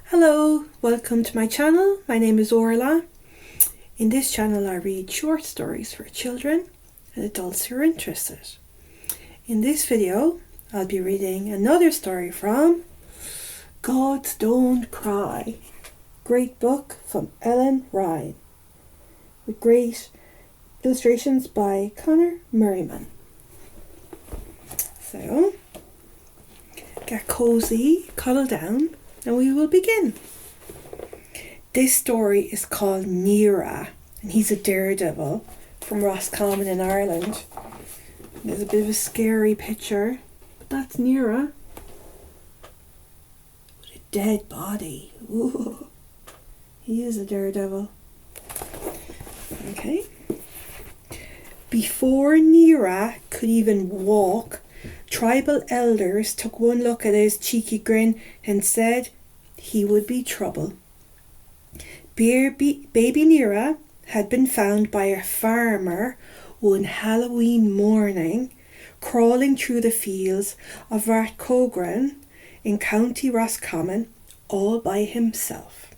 Hello, welcome to my channel. My name is Orla. In this channel I read short stories for children and adults who are interested. In this video I'll be reading another story from Gods Don't Cry. Great book from Ellen Ryan with great illustrations by Conor Merriman. So get cozy, cuddle down, and we will begin. This story is called Nera, and he's a daredevil from Roscommon in Ireland. There's a bit of a scary picture, but that's Nera with a dead body. Ooh, he is a daredevil. Okay. Before Nera could even walk, tribal elders took one look at his cheeky grin and said he would be trouble. Baby Nera had been found by a farmer one Halloween morning, crawling through the fields of Rathcogran in County Roscommon all by himself.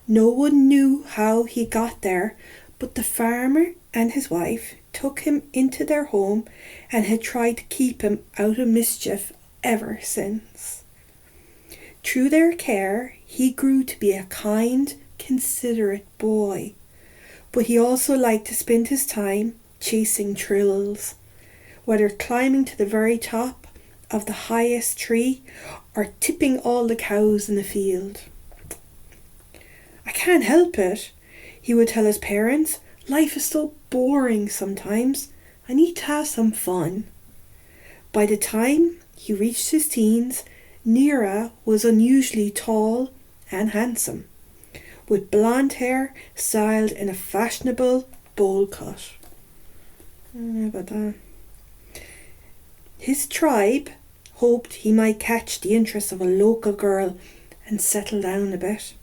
No one knew how he got there, but the farmer and his wife took him into their home and had tried to keep him out of mischief ever since. Through their care, he grew to be a kind, considerate boy, but he also liked to spend his time chasing thrills, whether climbing to the very top of the highest tree or tipping all the cows in the field. "I can't help it," he would tell his parents. "Life is so boring sometimes. I need to have some fun." By the time he reached his teens, Nera was unusually tall and handsome, with blonde hair styled in a fashionable bowl cut. How about that? His tribe hoped he might catch the interest of a local girl and settle down a bit,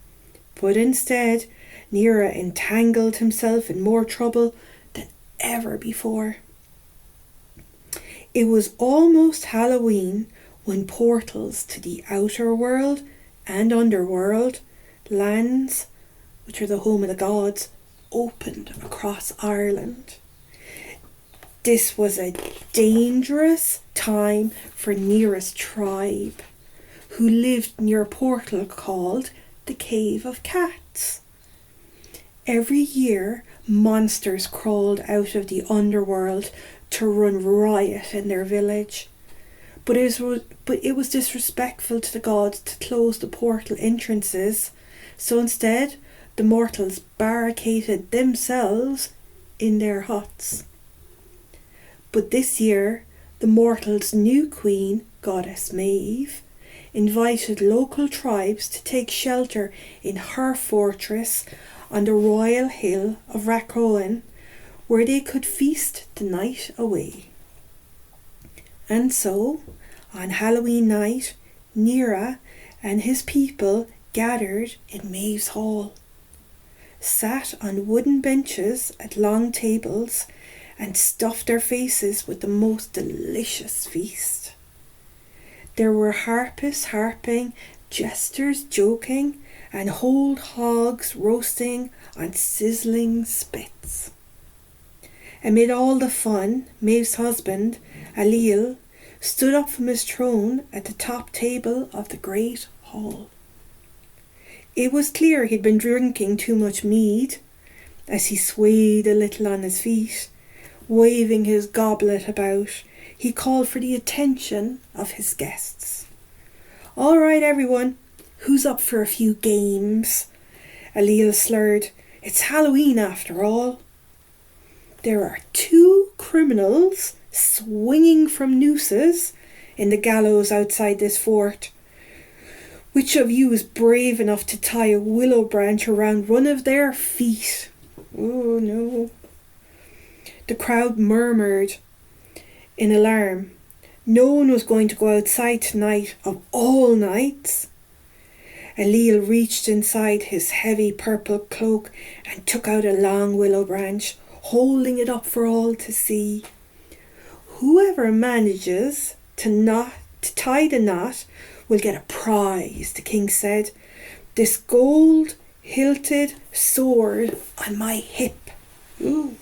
but instead Nera entangled himself in more trouble than ever before. It was almost Halloween when portals to the outer world and underworld lands, which are the home of the gods, opened across Ireland. This was a dangerous time for Nera's tribe, who lived near a portal called the Cave of Cats. Every year, monsters crawled out of the underworld to run riot in their village. But it was disrespectful to the gods to close the portal entrances, so instead the mortals barricaded themselves in their huts. But this year, the mortals' new queen, Goddess Maeve, invited local tribes to take shelter in her fortress on the royal hill of Rathcogran, where they could feast the night away. And so, on Halloween night, Nera and his people gathered in Maeve's hall, sat on wooden benches at long tables, and stuffed their faces with the most delicious feast. There were harpists harping, jesters joking, and whole hogs roasting on sizzling spits. Amid all the fun, Maeve's husband, Alil, stood up from his throne at the top table of the great hall. It was clear he'd been drinking too much mead, as he swayed a little on his feet, waving his goblet about. He called for the attention of his guests. "All right, everyone, who's up for a few games?" Alil slurred. "It's Halloween after all." "There are 2 criminals swinging from nooses in the gallows outside this fort. Which of you is brave enough to tie a willow branch around one of their feet?" "Oh no." The crowd murmured in alarm. No one was going to go outside tonight of all nights. Alil reached inside his heavy purple cloak and took out a long willow branch, holding it up for all to see. "Whoever manages to not to tie the knot will get a prize, the king said. This gold-hilted sword on my hip. Ooh.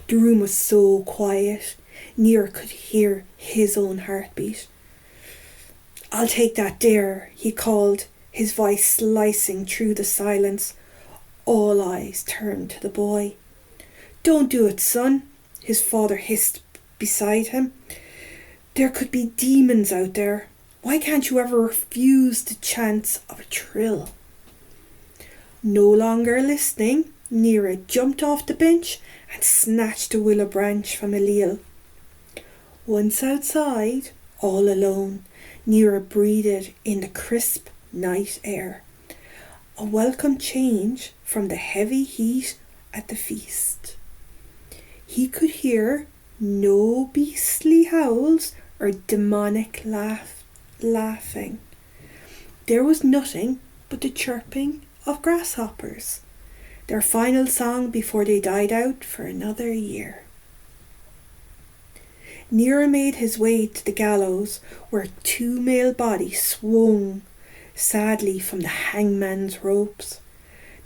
The room was so quiet, Nera could hear his own heartbeat. I'll take that dare, he called, his voice slicing through the silence. All eyes turned to the boy. Don't do it, son, his father hissed beside him. There could be demons out there. Why can't you ever refuse the chance of a thrill? No longer listening, Nera jumped off the bench and snatched a willow branch from Alil. Once outside, all alone, Nera breathed in the crisp night air. A welcome change from the heavy heat at the feast. He could hear no beastly howls or demonic laughing. There was nothing but the chirping of grasshoppers, their final song before they died out for another year. Nera made his way to the gallows where 2 male bodies swung sadly from the hangman's ropes.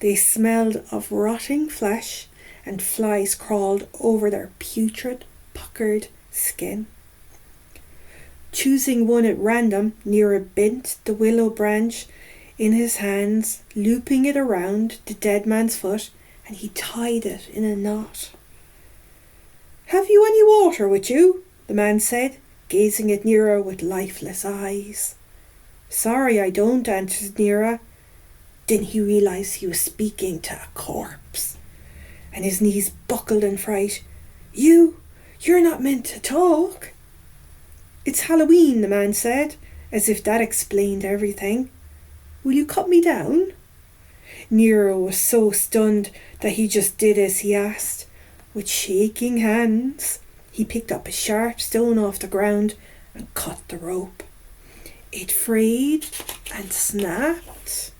They smelled of rotting flesh, and flies crawled over their putrid, puckered skin. Choosing one at random, Nera bent the willow branch in his hands, looping it around the dead man's foot, and he tied it in a knot. Have you any water with you? The man said, gazing at Nera with lifeless eyes. Sorry, I don't, answered Nera. Then he realised he was speaking to a corpse, and his knees buckled in fright. You're not meant to talk. It's Halloween, the man said, as if that explained everything. Will you cut me down? Nera was so stunned that he just did as he asked. With shaking hands, he picked up a sharp stone off the ground and cut the rope. It frayed and snapped,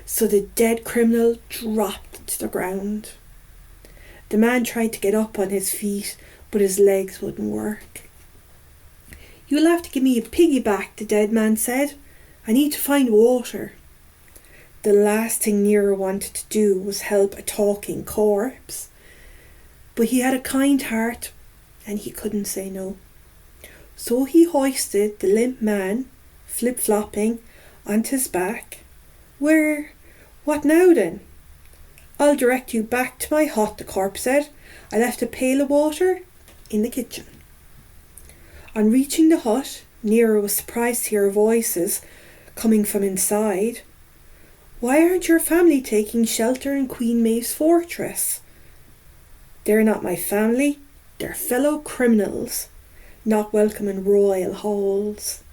so the dead criminal dropped to the ground. The man tried to get up on his feet, but his legs wouldn't work. You'll have to give me a piggyback, the dead man said. I need to find water. The last thing Nera wanted to do was help a talking corpse, but he had a kind heart and he couldn't say no. So he hoisted the limp man, flip-flopping, onto his back. What now then? I'll direct you back to my hut, the corpse said. I left a pail of water in the kitchen. On reaching the hut, Nera was surprised to hear voices coming from inside. Why aren't your family taking shelter in Queen Maeve's fortress? They're not my family, they're fellow criminals, not welcome in royal halls.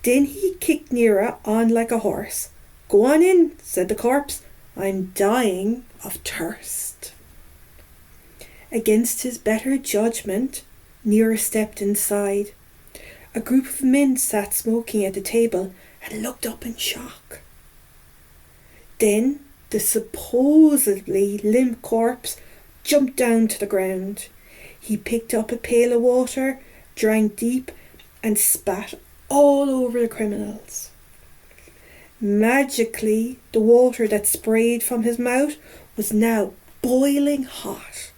Then he kicked Nera on like a horse. Go on in, said the corpse. I'm dying of thirst. Against his better judgment, Nera stepped inside. A group of men sat smoking at the table and looked up in shock. Then the supposedly limp corpse jumped down to the ground. He picked up a pail of water, drank deep, and spat all over the criminals. Magically, the water that sprayed from his mouth was now boiling hot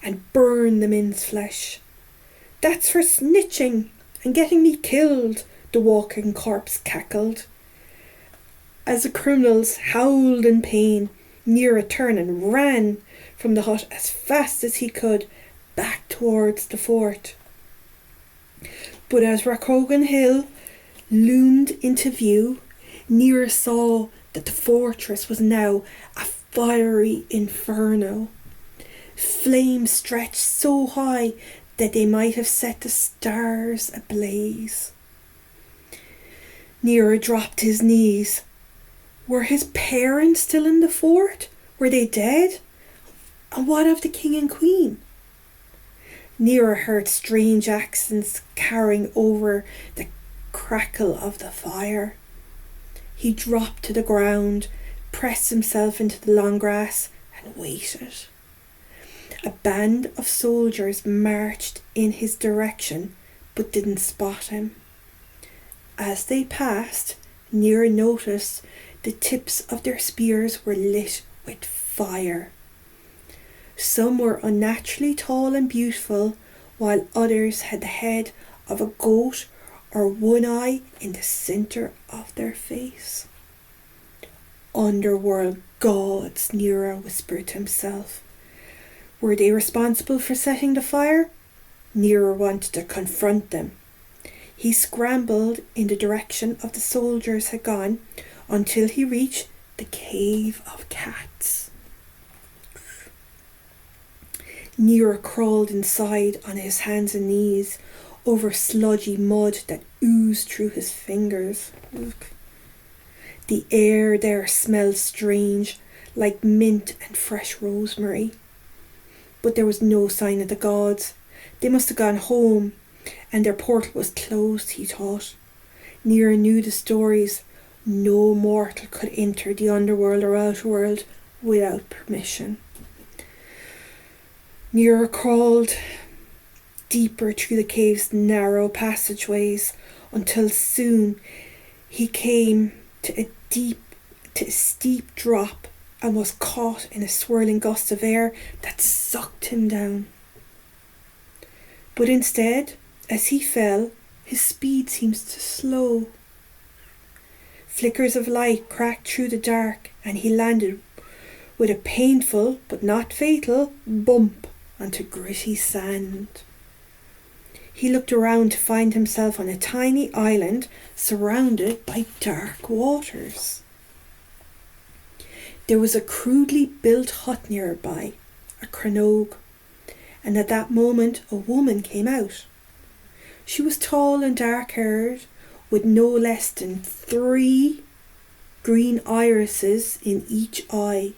and burned the men's flesh. That's for snitching and getting me killed, the walking corpse cackled. As the criminals howled in pain, Nera turned and ran from the hut as fast as he could back towards the fort. But as Racogan Hill loomed into view, Nera saw that the fortress was now a fiery inferno. Flames stretched so high that they might have set the stars ablaze. Nera dropped his knees. Were his parents still in the fort? Were they dead? And what of the king and queen? Nera heard strange accents carrying over the crackle of the fire. He dropped to the ground, pressed himself into the long grass and waited. A band of soldiers marched in his direction, but didn't spot him. As they passed, Nera noticed the tips of their spears were lit with fire. Some were unnaturally tall and beautiful, while others had the head of a goat or one eye in the centre of their face. Underworld gods, Nera whispered to himself. Were they responsible for setting the fire? Nera wanted to confront them. He scrambled in the direction of the soldiers had gone until he reached the cave of cats. Nera crawled inside on his hands and knees over sludgy mud that oozed through his fingers. The air there smelled strange, like mint and fresh rosemary. But there was no sign of the gods. They must have gone home, and their portal was closed, he thought. Nera knew the stories. No mortal could enter the underworld or outworld without permission. Nera crawled deeper through the cave's narrow passageways until soon he came to a steep drop and was caught in a swirling gust of air that sucked him down. But instead, as he fell, his speed seemed to slow. Flickers of light cracked through the dark, and he landed with a painful but not fatal bump onto gritty sand. He looked around to find himself on a tiny island surrounded by dark waters. There was a crudely built hut nearby, a crannog, and at that moment a woman came out. She was tall and dark-haired, with no less than 3 green irises in each eye.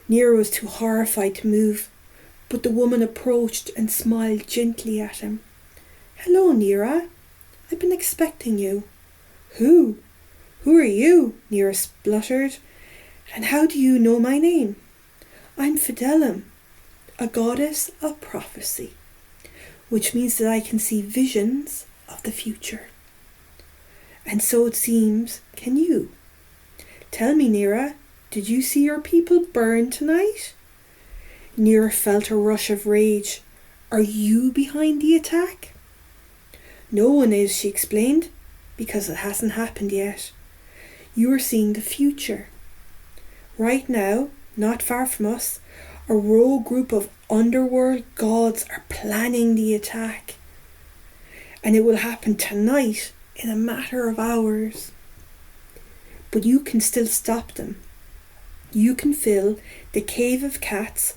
Nera was too horrified to move, but the woman approached and smiled gently at him. "Hello, Nera. I've been expecting you." Who are you?" Nera spluttered. "And how do you know my name?" "I'm Fidelum, a goddess of prophecy, which means that I can see visions of the future. And so it seems, can you? Tell me, Nera, did you see your people burn tonight?" Nera felt a rush of rage. "Are you behind the attack?" "No one is," she explained, "because it hasn't happened yet. You are seeing the future. Right now, not far from us, a rogue group of underworld gods are planning the attack. And it will happen tonight in a matter of hours. But you can still stop them. You can fill the cave of cats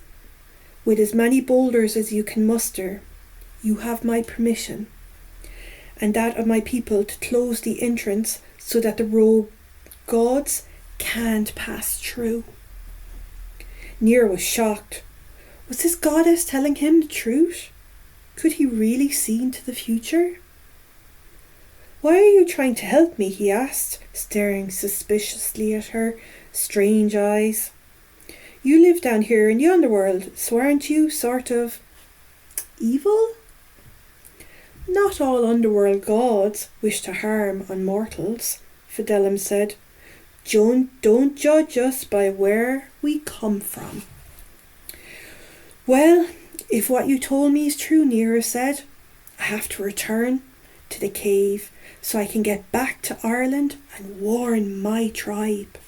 with as many boulders as you can muster. You have my permission, and that of my people, to close the entrance so that the rogue gods can't pass through." Nera was shocked. Was this goddess telling him the truth? Could he really see into the future? "Why are you trying to help me?" he asked, staring suspiciously at her strange eyes. "You live down here in the underworld, so aren't you sort of evil?" "Not all underworld gods wish to harm on mortals," Fidelum said. Don't judge us by where we come from." "Well, if what you told me is true," Nera said, "I have to return to the cave so I can get back to Ireland and warn my tribe."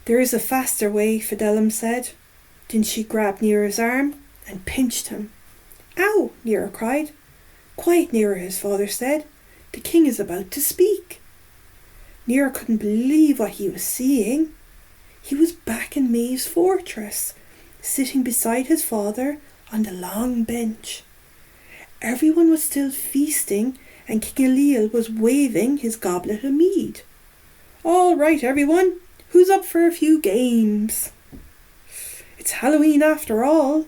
"There is a faster way," Fidelum said. Then she grabbed Nera's arm and pinched him. "Ow!" Nera cried. "Quiet, Nera," his father said. "The king is about to speak." Nera couldn't believe what he was seeing. He was back in Maeve's fortress, sitting beside his father on the long bench. Everyone was still feasting, and King Alil was waving his goblet of mead. "All right, everyone, who's up for a few games? It's Halloween after all."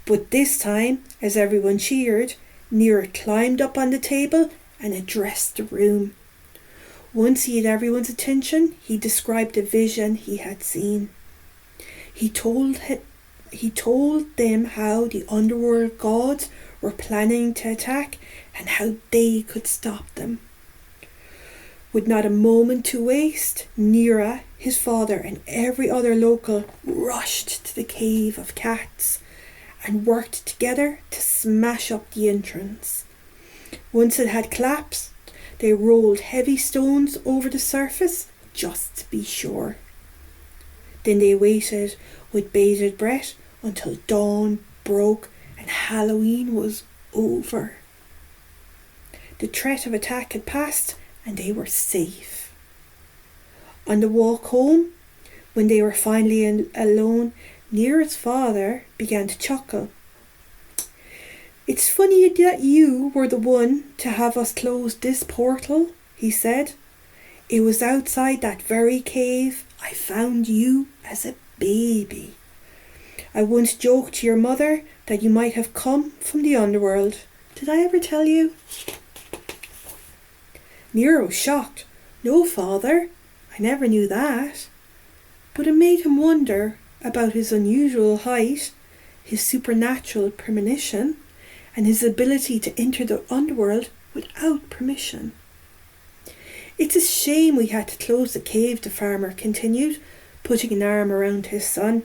But this time, as everyone cheered, Nera climbed up on the table and addressed the room. Once he had everyone's attention, he described the vision he had seen. He told them how the underworld gods were planning to attack and how they could stop them. With not a moment to waste, Nera, his father, and every other local rushed to the cave of cats and worked together to smash up the entrance. Once it had collapsed, they rolled heavy stones over the surface just to be sure. Then they waited with bated breath until dawn broke and Halloween was over. The threat of attack had passed and they were safe. On the walk home, when they were finally alone, Nera's father began to chuckle. "It's funny that you were the one to have us close this portal," he said. "It was outside that very cave I found you as a baby. I once joked to your mother that you might have come from the underworld. Did I ever tell you?" Nera was shocked. "No, father, I never knew that." But it made him wonder about his unusual height, his supernatural premonition, and his ability to enter the underworld without permission. "It's a shame we had to close the cave," the farmer continued, putting an arm around his son.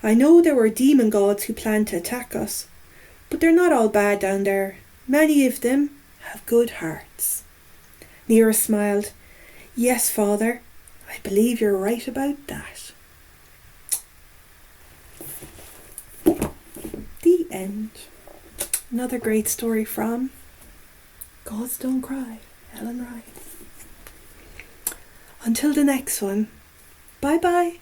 "I know there were demon gods who planned to attack us, but they're not all bad down there. Many of them have good hearts." Nera smiled. "Yes, father, I believe you're right about that." The end. Another great story from Gods Don't Cry, Ellen Rice. Until the next one, bye bye.